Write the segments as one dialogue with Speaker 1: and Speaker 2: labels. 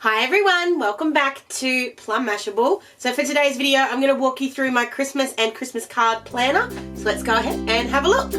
Speaker 1: Hi everyone, welcome back to Plum Mashable. So for today's video, I'm going to walk you through my Christmas and Christmas card planner. So let's go ahead and have a look.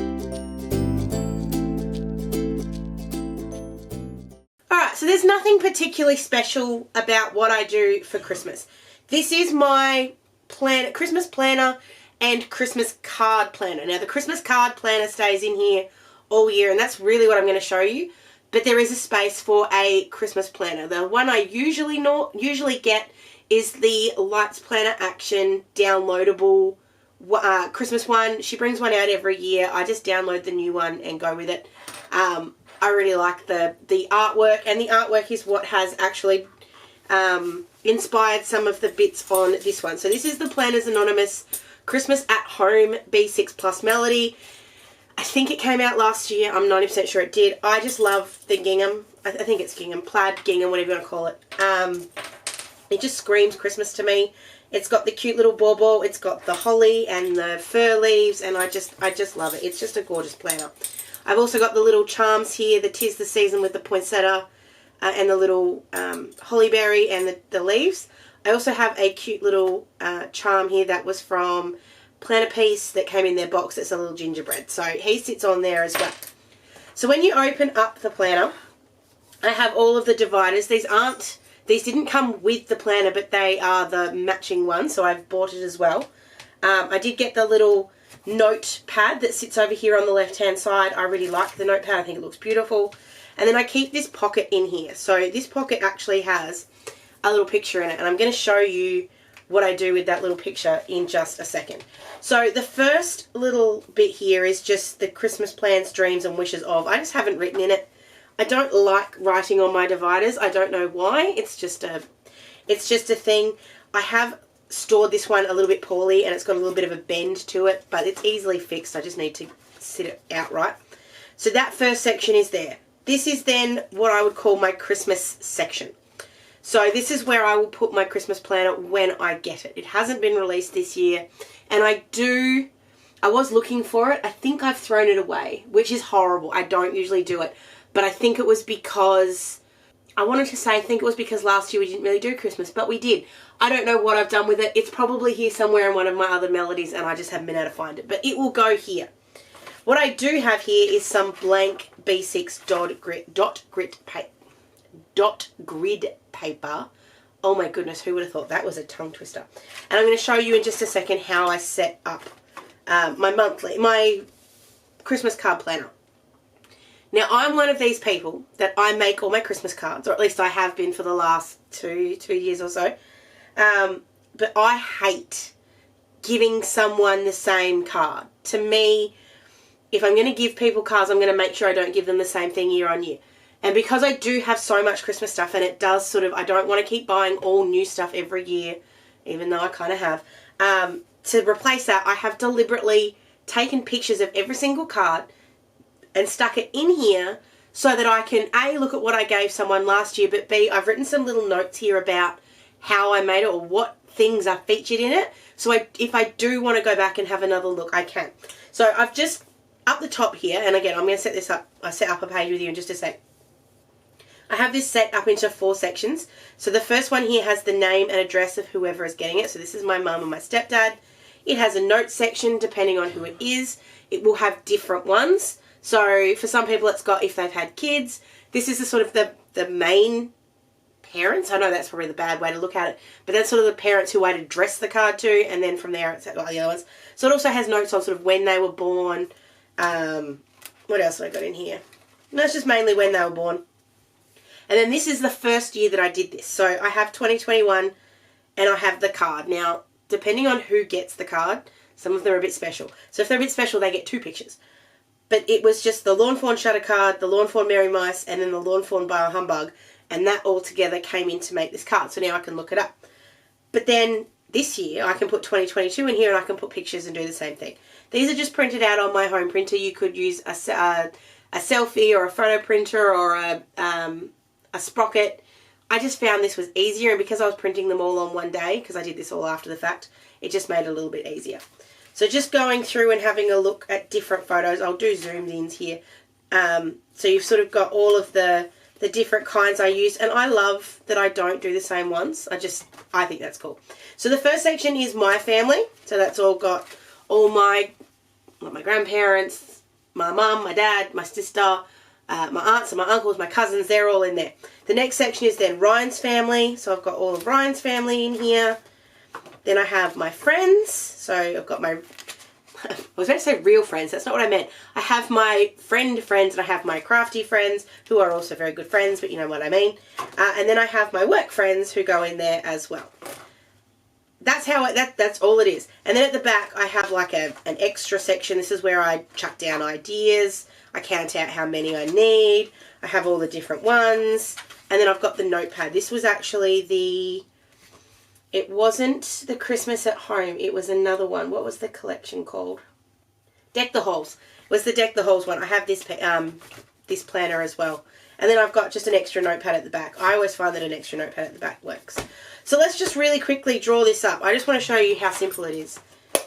Speaker 1: Alright, so there's nothing particularly special about what I do for Christmas. This is my Christmas planner and Christmas card planner. Now the Christmas card planner stays in here all year, and that's really what I'm going to show you. But there is a space for a Christmas planner. The one I usually get is the Lights Planner Action downloadable Christmas one. She brings one out every year. I just download the new one and go with it. I really like the artwork, and the artwork is what has actually inspired some of the bits on this one. So this is the Planners Anonymous Christmas at Home B6 Plus Melody. I think it came out last year. I'm 90% sure it did. I just love the gingham. I think it's gingham, plaid gingham, whatever you want to call it. It just screams Christmas to me. It's got the cute little bauble. It's got the holly and the fir leaves, and I just love it. It's just a gorgeous planner. I've also got the little charms here, the 'Tis the Season with the poinsettia and the little holly berry and the leaves. I also have a cute little charm here that was from Planner Piece that came in their box. It's a little gingerbread, so he sits on there as well. So when you open up the planner, I have all of the dividers. These didn't come with the planner, but they are the matching ones, so I've bought it as well. I did get the little notepad that sits over here on the left hand side. I really like the notepad. I think it looks beautiful. And then I keep this pocket in here. So this pocket actually has a little picture in it, and I'm going to show you what I do with that little picture in just a second. So the first little bit here is just the Christmas plans, dreams and wishes of. I just haven't written in it. I don't like writing on my dividers. I don't know why. It's just a thing. I have stored this one a little bit poorly, and it's got a little bit of a bend to it, but it's easily fixed. I just need to sit it out right. So that first section is there. This is then what I would call my Christmas section. So this is where I will put my Christmas planner when I get it. It hasn't been released this year, and I was looking for it. I think I've thrown it away, which is horrible. I don't usually do it, but I think it was because, I think it was because last year we didn't really do Christmas, but we did. I don't know what I've done with it. It's probably here somewhere in one of my other melodies, and I just haven't been able to find it, but it will go here. What I do have here is some blank B6 dot grid paper. Oh my goodness, who would have thought that was a tongue twister? And I'm going to show you in just a second how I set up my Christmas card planner. Now, I'm one of these people that I make all my Christmas cards, or at least I have been for the last two years or so. But I hate giving someone the same card. To me, if I'm going to give people cards, I'm going to make sure I don't give them the same thing year on year. And because I do have so much Christmas stuff, and it does I don't want to keep buying all new stuff every year, even though I kind of have. To replace that, I have deliberately taken pictures of every single card and stuck it in here so that I can, A, look at what I gave someone last year, but B, I've written some little notes here about how I made it or what things are featured in it. So if I do want to go back and have another look, I can. So I've just, up the top here, and again, I'm going to set this up. I'll set up a page with you in just a sec. I have this set up into 4 sections. So the first one here has the name and address of whoever is getting it. So this is my mum and my stepdad. It has a note section depending on who it is. It will have different ones. So for some people it's got if they've had kids. This is the sort of the main parents. I know that's probably the bad way to look at it, but that's sort of the parents who I'd address the card to, and then from there it's got the other ones. So it also has notes on sort of when they were born. What else have I got in here? No, it's just mainly when they were born. And then this is the first year that I did this. So I have 2021 and I have the card. Now, depending on who gets the card, some of them are a bit special. So if they're a bit special, they get 2 pictures. But it was just the Lawn Fawn Shutter card, the Lawn Fawn Merry Mice, and then the Lawn Fawn Bar Humbug. And that all together came in to make this card. So now I can look it up. But then this year, I can put 2022 in here and I can put pictures and do the same thing. These are just printed out on my home printer. You could use a selfie or a photo printer or a sprocket. I just found this was easier, and because I was printing them all on one day, because I did this all after the fact, it just made it a little bit easier. So just going through and having a look at different photos, I'll do zoomed ins here. So you've sort of got all of the the different kinds I use, and I love that I don't do the same ones. I think that's cool. So the first section is my family. So that's all got all my grandparents, my mum, my dad, my sister, my aunts and my uncles, my cousins, they're all in there. The next section is then Ryan's family. So I've got all of Ryan's family in here. Then I have my friends. So I've got my, I was about to say real friends. That's not what I meant. I have my friends and I have my crafty friends who are also very good friends, but you know what I mean. And then I have my work friends who go in there as well. That's how that's all it is. And then at the back I have like an extra section. This is where I chuck down ideas. I count out how many I need. I have all the different ones. And then I've got the notepad. This was actually it wasn't the Christmas at Home. It was another one. What was the collection called? Deck the Halls. It was the Deck the Halls one. I have this planner as well. And then I've got just an extra notepad at the back. I always find that an extra notepad at the back works. So let's just really quickly draw this up. I just want to show you how simple it is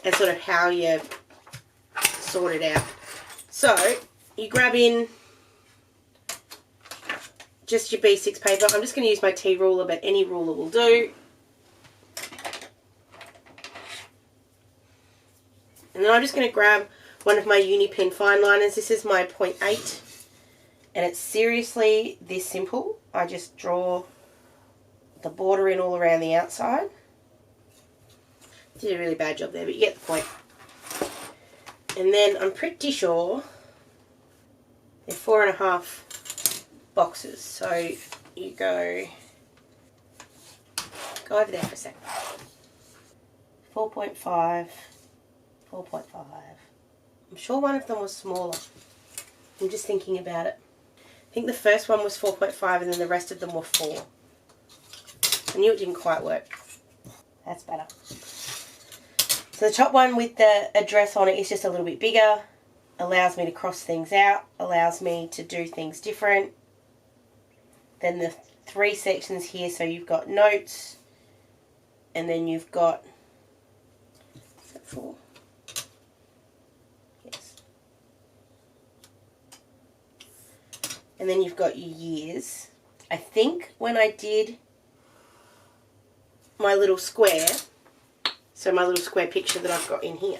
Speaker 1: and sort of how you sort it out. So you grab in just your B6 paper. I'm just going to use my T ruler, but any ruler will do. And then I'm just going to grab one of my Uni Pen fine liners. This is my 0.8. And it's seriously this simple. I just draw the border in all around the outside. Did a really bad job there, but you get the point. And then I'm pretty sure they're 4.5 boxes. So you go over there for a sec. 4.5, 4.5. I'm sure one of them was smaller. I'm just thinking about it. I think the first one was 4.5 and then the rest of them were 4. I knew it didn't quite work. That's better. So the top one with the address on it is just a little bit bigger. Allows me to cross things out. Allows me to do things different. Then the 3 sections here. So you've got notes. And then you've got... Is that 4? Yes. And then you've got your years. I think when I did my little square, so my little square picture that I've got in here,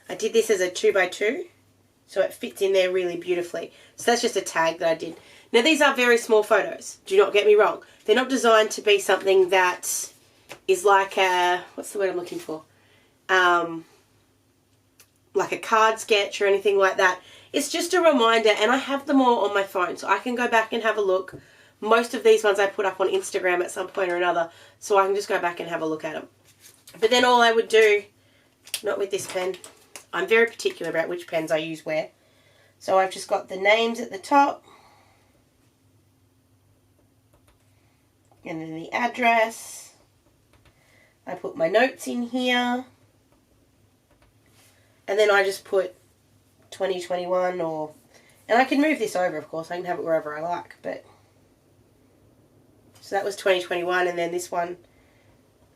Speaker 1: I did this as a 2x2, so it fits in there really beautifully. So that's just a tag that I did. Now these are very small photos, do not get me wrong. They're not designed to be something that is like a, what's the word I'm looking for? Like a card sketch or anything like that. It's just a reminder, and I have them all on my phone, so I can go back and have a look. Most of these ones I put up on Instagram at some point or another, so I can just go back and have a look at them. But then all I would do, not with this pen, I'm very particular about which pens I use where. So I've just got the names at the top, and then the address. I put my notes in here, and then I just put 2021 or, and I can move this over, of course, I can have it wherever I like, but, so that was 2021, and then this one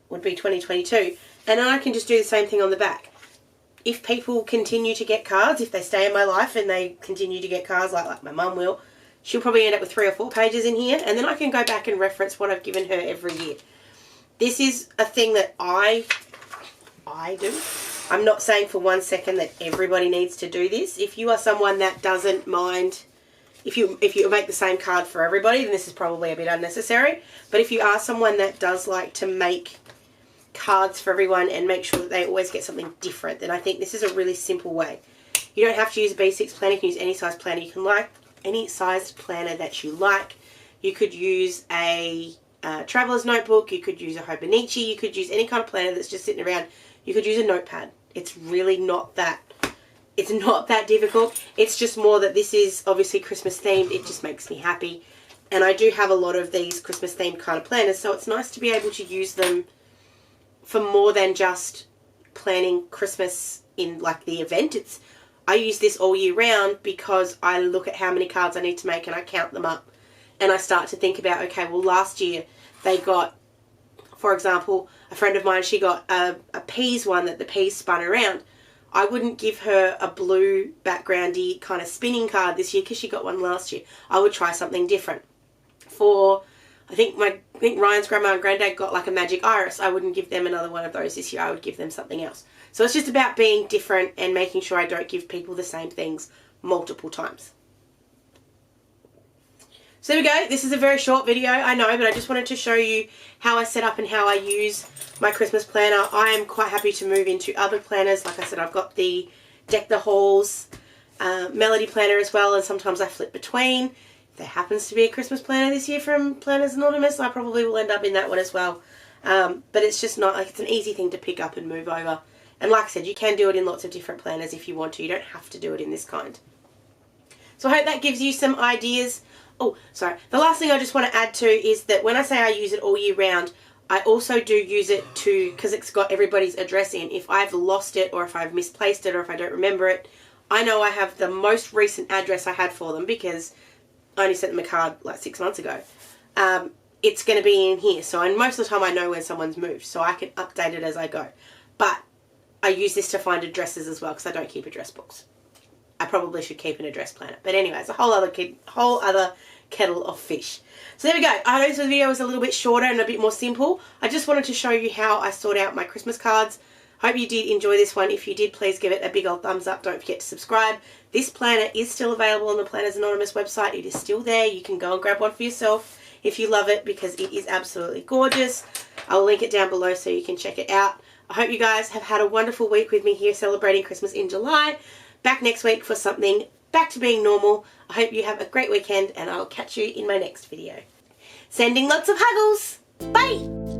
Speaker 1: would be 2022, and I can just do the same thing on the back. If people continue to get cards, if they stay in my life and they continue to get cards, like my mum will, she'll probably end up with 3 or 4 pages in here, and then I can go back and reference what I've given her every year. This is a thing that I do. I'm not saying for 1 second that everybody needs to do this. If you are someone that doesn't mind, if you make the same card for everybody, then this is probably a bit unnecessary. But if you are someone that does like to make cards for everyone and make sure that they always get something different, then I think this is a really simple way. You don't have to use a B6 planner. You can use any size planner you can like, any size planner that you like. You could use a traveler's notebook. You could use a Hobonichi. You could use any kind of planner that's just sitting around. You could use a notepad. It's really not that, it's not that difficult. It's just more that this is obviously Christmas themed. It just makes me happy. And I do have a lot of these Christmas themed kind of planners, so it's nice to be able to use them for more than just planning Christmas in like the event. I use this all year round because I look at how many cards I need to make and I count them up. And I start to think about, okay, well last year they got, for example, a friend of mine, she got a peas one that the peas spun around. I wouldn't give her a blue backgroundy kind of spinning card this year because she got one last year. I would try something different. For, I think Ryan's grandma and granddad got like a magic iris. I wouldn't give them another one of those this year. I would give them something else. So it's just about being different and making sure I don't give people the same things multiple times. So there we go. This is a very short video, I know, but I just wanted to show you how I set up and how I use my Christmas planner. I am quite happy to move into other planners. Like I said, I've got the Deck the Halls Melody planner as well, and sometimes I flip between. If there happens to be a Christmas planner this year from Planners Anonymous, I probably will end up in that one as well. But it's just not, like, it's an easy thing to pick up and move over. And like I said, you can do it in lots of different planners if you want to. You don't have to do it in this kind. So I hope that gives you some ideas. Oh, sorry. The last thing I just want to add to is that when I say I use it all year round, I also do use it to, because it's got everybody's address in. If I've lost it or if I've misplaced it or if I don't remember it, I know I have the most recent address I had for them because I only sent them a card like 6 months ago. It's going to be in here. So most of the time I know when someone's moved, so I can update it as I go. But I use this to find addresses as well because I don't keep address books. I probably should keep an address planner. But anyway, it's a whole other kettle of fish. So there we go. I know this video was a little bit shorter and a bit more simple. I just wanted to show you how I sort out my Christmas cards. Hope you did enjoy this one. If you did, please give it a big old thumbs up. Don't forget to subscribe. This planner is still available on the Planners Anonymous website. It is still there. You can go and grab one for yourself if you love it because it is absolutely gorgeous. I'll link it down below so you can check it out. I hope you guys have had a wonderful week with me here celebrating Christmas in July. Back next week for something back to being normal. I hope you have a great weekend and I'll catch you in my next video. Sending lots of huggles. Bye!